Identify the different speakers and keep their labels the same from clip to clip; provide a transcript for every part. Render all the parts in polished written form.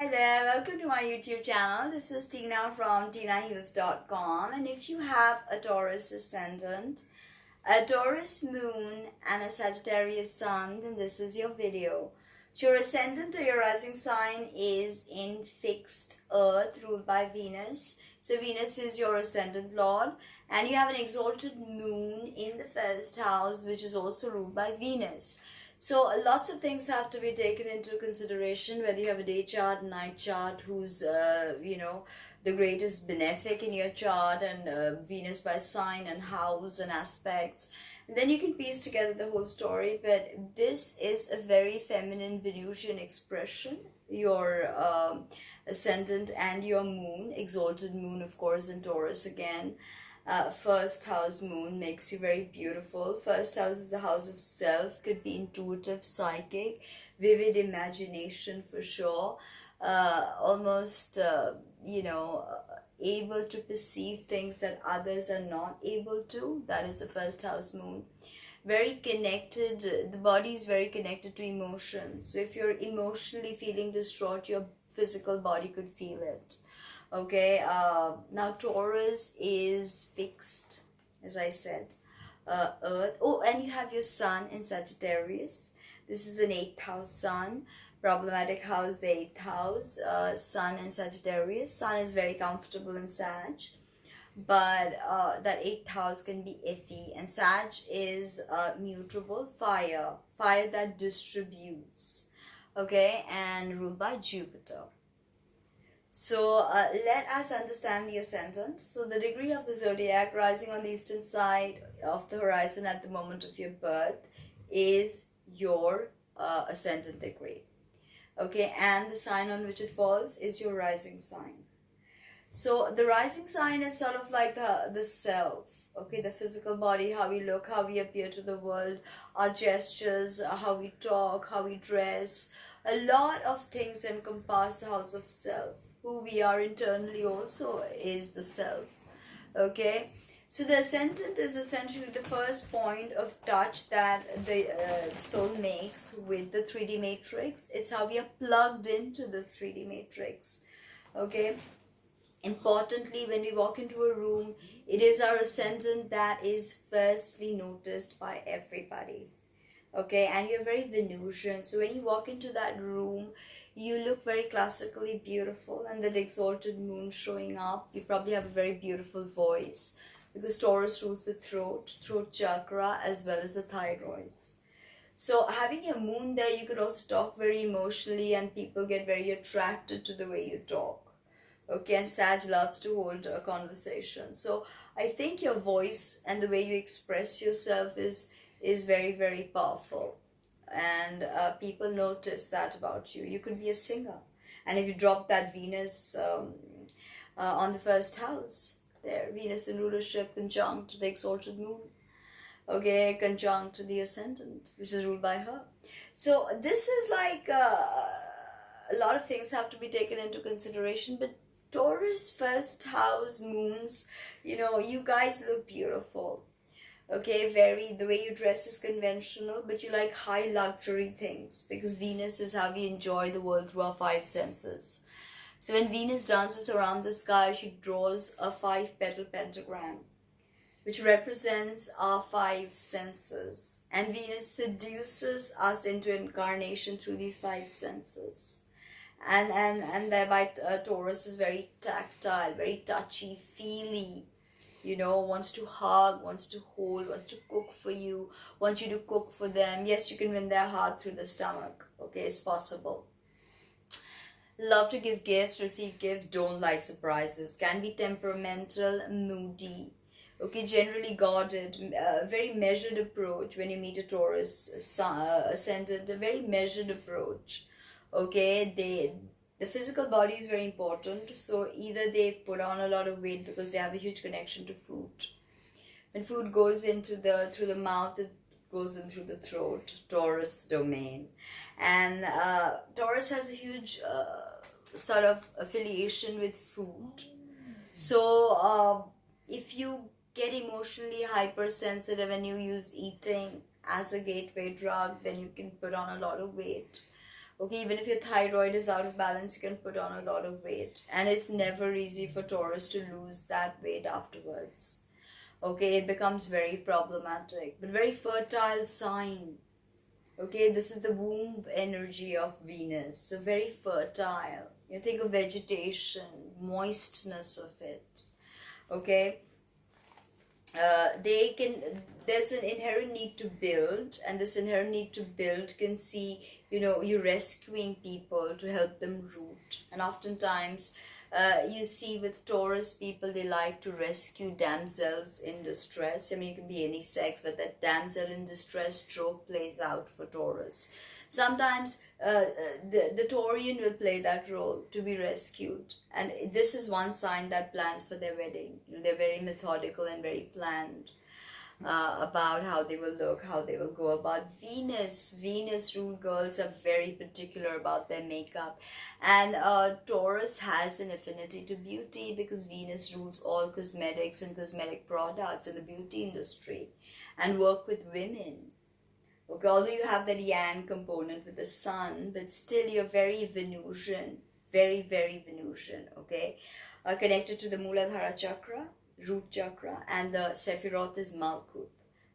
Speaker 1: Hi there, welcome to my YouTube channel. This is Tina from TinaHeals.com. And if you have a Taurus ascendant, a Taurus moon, and a Sagittarius sun, then this is your video. So your ascendant or your rising sign is in fixed earth ruled by Venus. So Venus is your ascendant lord, and you have an exalted moon in the first house, which is also ruled by Venus. So lots of things have to be taken into consideration, whether you have a day chart, night chart, who's the greatest benefic in your chart, and Venus by sign and house and aspects. And then you can piece together the whole story. But this is a very feminine Venusian expression. Your ascendant and your moon, exalted moon, of course, in Taurus again. First house moon makes you very beautiful. First house is the house of self, could be intuitive, psychic, vivid imagination for sure. Almost, able to perceive things that others are not able to. That is the first house moon. Very connected, the body is very connected to emotions. So if you're emotionally feeling distraught, your physical body could feel it. Okay, now Taurus is fixed, as I said. Earth. Oh, and you have your sun in Sagittarius. This is an 8th house sun. Problematic house, the 8th house. Sun in Sagittarius. Sun is very comfortable in Sag, but that 8th house can be iffy. And Sag is mutable fire, fire that distributes. Okay, and ruled by Jupiter. So let us understand the ascendant. So the degree of the zodiac rising on the eastern side of the horizon at the moment of your birth is your ascendant degree. Okay, and the sign on which it falls is your rising sign. So the rising sign is sort of like the self. Okay, the physical body, how we look, how we appear to the world, our gestures, how we talk, how we dress. A lot of things encompass the house of self. Who we are internally also is the self. Okay, so the ascendant is essentially the first point of touch that the soul makes with the 3D matrix. It's how we are plugged into the 3D matrix. Okay, importantly, when we walk into a room, it is our ascendant that is firstly noticed by everybody. Okay, and you're very Venusian, so when you walk into that room, you look very classically beautiful, and that exalted moon showing up, you probably have a very beautiful voice, because Taurus rules the throat chakra, as well as the thyroids. So having your moon there, you could also talk very emotionally, and people get very attracted to the way you talk. Okay, and Sag loves to hold a conversation. So I think your voice and the way you express yourself is very, very powerful. And people notice that about you. You could be a singer. And if you drop that Venus on the first house, there, Venus in rulership conjunct the exalted moon. Okay, conjunct to the ascendant, which is ruled by her. So this is like a lot of things have to be taken into consideration. But Taurus first house moons, you guys look beautiful. Okay, the way you dress is conventional, but you like high luxury things, because Venus is how we enjoy the world through our 5 senses. So when Venus dances around the sky, she draws a 5-petal pentagram, which represents our 5 senses. And Venus seduces us into incarnation through these 5 senses. And thereby Taurus is very tactile, very touchy, feely, wants to hug, wants to hold, wants to cook for you, wants you to cook for them. Yes, you can win their heart through the stomach. Okay, it's possible. Love to give gifts, receive gifts, don't like surprises, can be temperamental, moody. Okay, generally guarded, very measured approach when you meet a Taurus ascendant, a very measured approach. Okay, the physical body is very important. So either they've put on a lot of weight because they have a huge connection to food. When food goes into through the mouth, it goes in through the throat, Taurus domain. And Taurus has a huge sort of affiliation with food. So if you get emotionally hypersensitive and you use eating as a gateway drug, then you can put on a lot of weight. Okay, even if your thyroid is out of balance, you can put on a lot of weight. And it's never easy for Taurus to lose that weight afterwards. Okay, it becomes very problematic, but very fertile sign. Okay, this is the womb energy of Venus, so very fertile. You think of vegetation, moistness of it. Okay, they can, there's an inherent need to build, and this inherent need to build can see, you know, you rescuing people to help them root. And oftentimes you see with Taurus people, they like to rescue damsels in distress. I mean, it can be any sex, but that damsel in distress trope plays out for Taurus. Sometimes the Taurian will play that role to be rescued. And this is one sign that plans for their wedding. You know, they're very methodical and very planned about how they will look, how they will go about. Venus ruled girls are very particular about their makeup. And Taurus has an affinity to beauty because Venus rules all cosmetics and cosmetic products in the beauty industry and work with women. Okay, although you have that yang component with the sun, but still you're very Venusian, very, very Venusian, okay? Connected to the Muladhara chakra, root chakra, and the Sephiroth is Malkuth.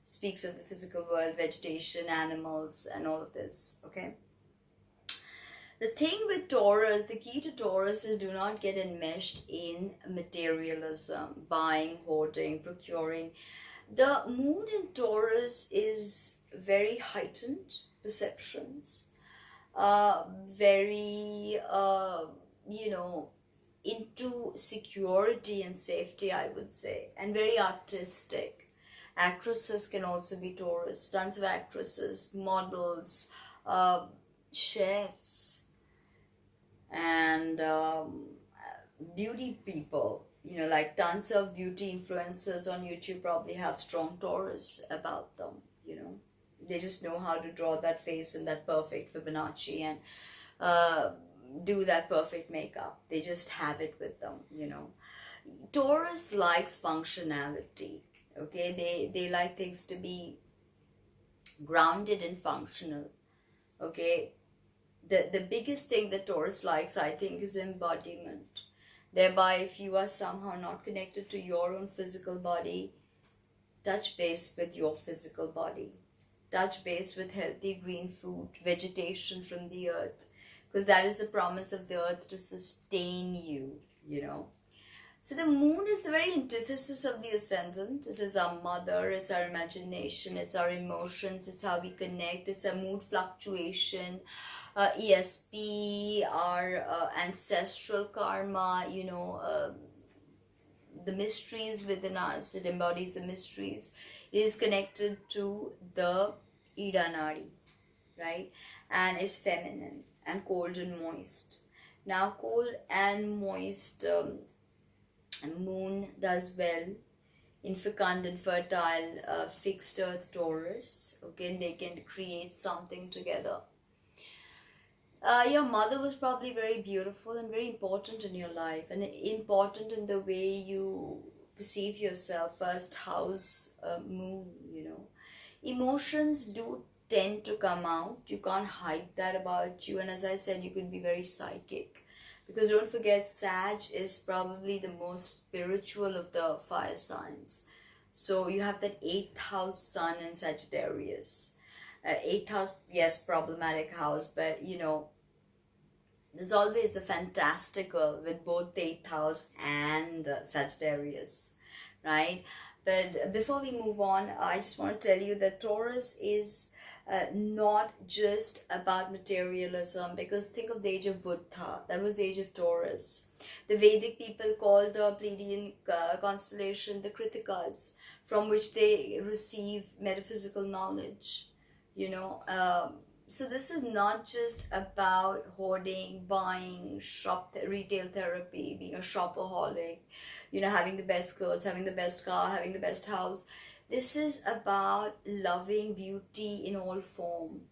Speaker 1: Speaks of the physical world, vegetation, animals, and all of this, okay? The thing with Taurus, the key to Taurus is do not get enmeshed in materialism, buying, hoarding, procuring. The moon in Taurus is very heightened perceptions, very, you know, into security and safety, I would say, and very artistic. Actresses can also be Taurus, tons of actresses, models, chefs, and beauty people. You know, like tons of beauty influencers on YouTube probably have strong Taurus about them, you know. They just know how to draw that face in that perfect Fibonacci and do that perfect makeup. They just have it with them, you know. Taurus likes functionality, okay? They like things to be grounded and functional, okay? The biggest thing that Taurus likes, I think, is embodiment. Thereby, if you are somehow not connected to your own physical body, touch base with your physical body. Touch base with healthy green food, vegetation from the earth, because that is the promise of the earth to sustain you, you know. So the moon is the very antithesis of the ascendant. It is our mother, it's our imagination, it's our emotions, it's how we connect, it's a mood fluctuation, ESP, our ancestral karma, you know, the mysteries within us. It embodies the mysteries. It is connected to the Ida Nadi, right? And is feminine and cold and moist. Now, cold and moist moon does well in fecund and fertile fixed earth Taurus. Okay, and they can create something together. Your mother was probably very beautiful and very important in your life, and important in the way you perceive yourself. First house moon, you know. Emotions do tend to come out. You can't hide that about you. And as I said, you could be very psychic. Because don't forget, Sag is probably the most spiritual of the fire signs. So you have that 8th house sun in Sagittarius. 8th house, yes, problematic house, but you know, there's always the fantastical with both the 8th house and Sagittarius, right? But before we move on, I just want to tell you that Taurus is not just about materialism, because think of the age of Buddha. That was the age of Taurus. The Vedic people called the Pleiadian constellation the Kritikas, from which they receive metaphysical knowledge, you know. So this is not just about hoarding, buying, retail therapy, being a shopaholic, you know, having the best clothes, having the best car, having the best house. This is about loving beauty in all form.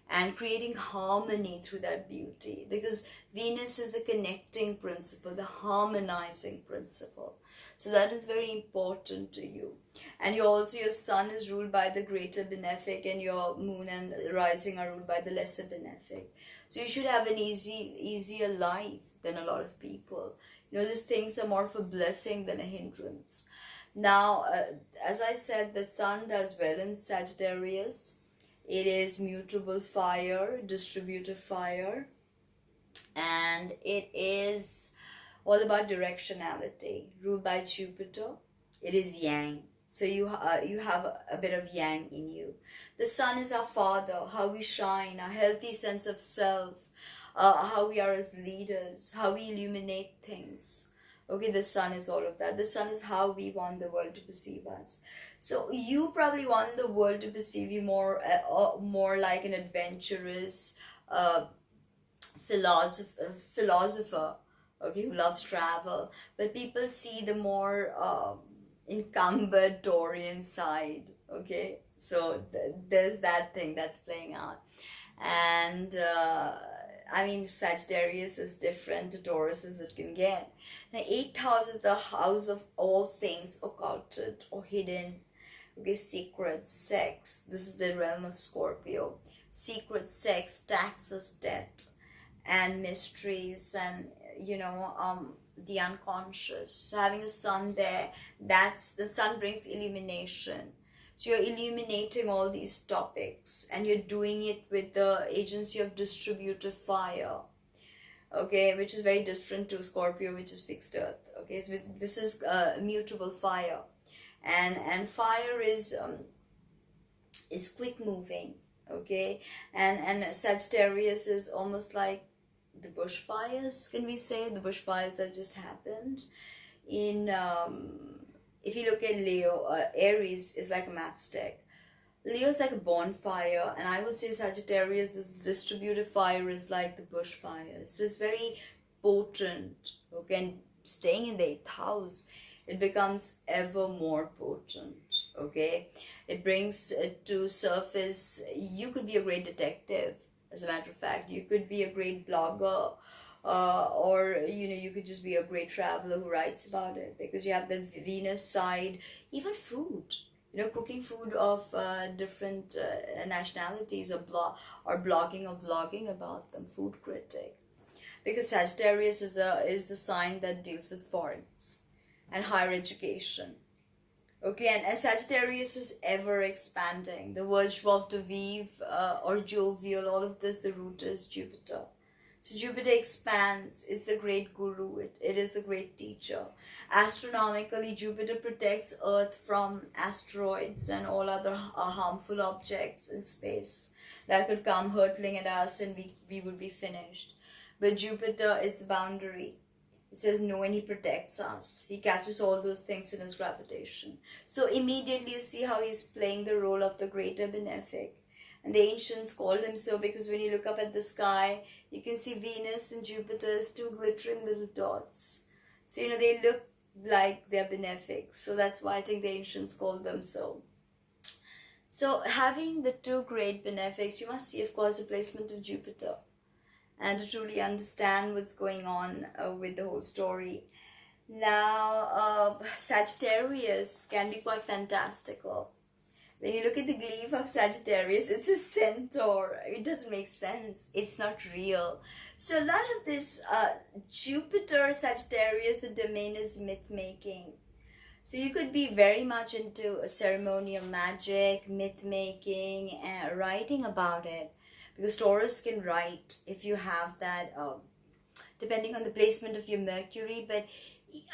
Speaker 1: and creating harmony through that beauty, because Venus is the connecting principle, the harmonizing principle. So that is very important to you. And you also, your sun is ruled by the greater benefic, and your moon and rising are ruled by the lesser benefic. So you should have an easier life than a lot of people. These things are more of a blessing than a hindrance. Now, as I said, the sun does well in Sagittarius. It is mutable fire, distributive fire, and it is all about directionality, ruled by Jupiter. It is yang. So you have a bit of yang in you. The sun is our father, how we shine, a healthy sense of self, how we are as leaders, how we illuminate things. Okay, the sun is all of that. The sun is how we want the world to perceive us. So you probably want the world to perceive you more like an adventurous philosopher, okay, who loves travel. But people see the more encumbered Taurian side, okay? So there's that thing that's playing out. And I mean, Sagittarius is different to Taurus as it can get. The 8th house is the house of all things occulted or hidden. Okay, secrets, sex. This is the realm of Scorpio. Secret, sex, taxes, debt, and mysteries, and the unconscious. So having a sun there, the sun brings illumination. So you're illuminating all these topics, and you're doing it with the agency of distributive fire, okay, which is very different to Scorpio, which is fixed earth. Okay, so this is mutable fire, and fire is quick moving. Okay, and Sagittarius is almost like the bushfires. Can we say the bushfires that just happened in if you look at Leo, Aries is like a matchstick. Leo is like a bonfire, and I would say Sagittarius, this distributive fire, is like the bushfire. So it's very potent, okay, and staying in the 8th house, it becomes ever more potent, okay. It brings to surface, you could be a great detective, as a matter of fact. You could be a great blogger, or you could just be a great traveler who writes about it, because you have the Venus side. Even food, cooking food of different nationalities, or blogging or vlogging about them, food critic, because Sagittarius is the sign that deals with foreigners and higher education. Okay, and Sagittarius is ever expanding. The word joie de vivre or jovial, all of this, the root is Jupiter. So Jupiter expands, is a great guru, it is a great teacher. Astronomically, Jupiter protects Earth from asteroids and all other harmful objects in space that could come hurtling at us, and we would be finished. But Jupiter is the boundary. He says no, and he protects us. He catches all those things in his gravitation. So immediately you see how he's playing the role of the greater benefic. And the ancients called him so because when you look up at the sky, you can see Venus and Jupiter as two glittering little dots. So, they look like they're benefic. So that's why I think the ancients called them so. So having the two great benefics, you must see, of course, the placement of Jupiter, and to truly understand what's going on with the whole story. Now, Sagittarius can be quite fantastical. When you look at the glyph of Sagittarius, it's a centaur. It doesn't make sense. It's not real. So a lot of this Jupiter, Sagittarius, the domain is myth-making. So you could be very much into ceremonial magic, myth-making, and writing about it. Because Taurus can write if you have that, depending on the placement of your Mercury. But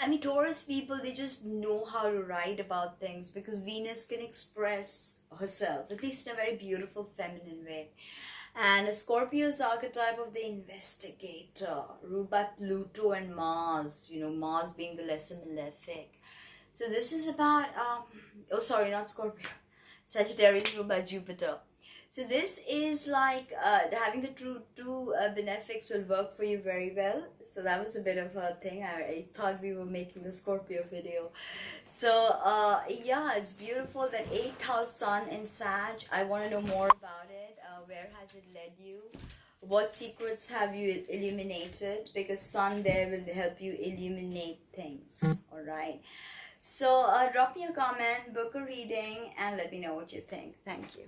Speaker 1: I mean, Taurus people, they just know how to write about things, because Venus can express herself, at least in a very beautiful feminine way. And Scorpio's archetype of the investigator, ruled by Pluto and Mars, Mars being the lesser malefic. So this is about, not Scorpio, Sagittarius ruled by Jupiter. So this is like having the two benefics will work for you very well. So that was a bit of a thing. I thought we were making the Scorpio video. So yeah, it's beautiful. That 8th house sun in Sag. I want to know more about it. Where has it led you? What secrets have you illuminated? Because sun there will help you illuminate things. All right. So drop me a comment, book a reading, and let me know what you think. Thank you.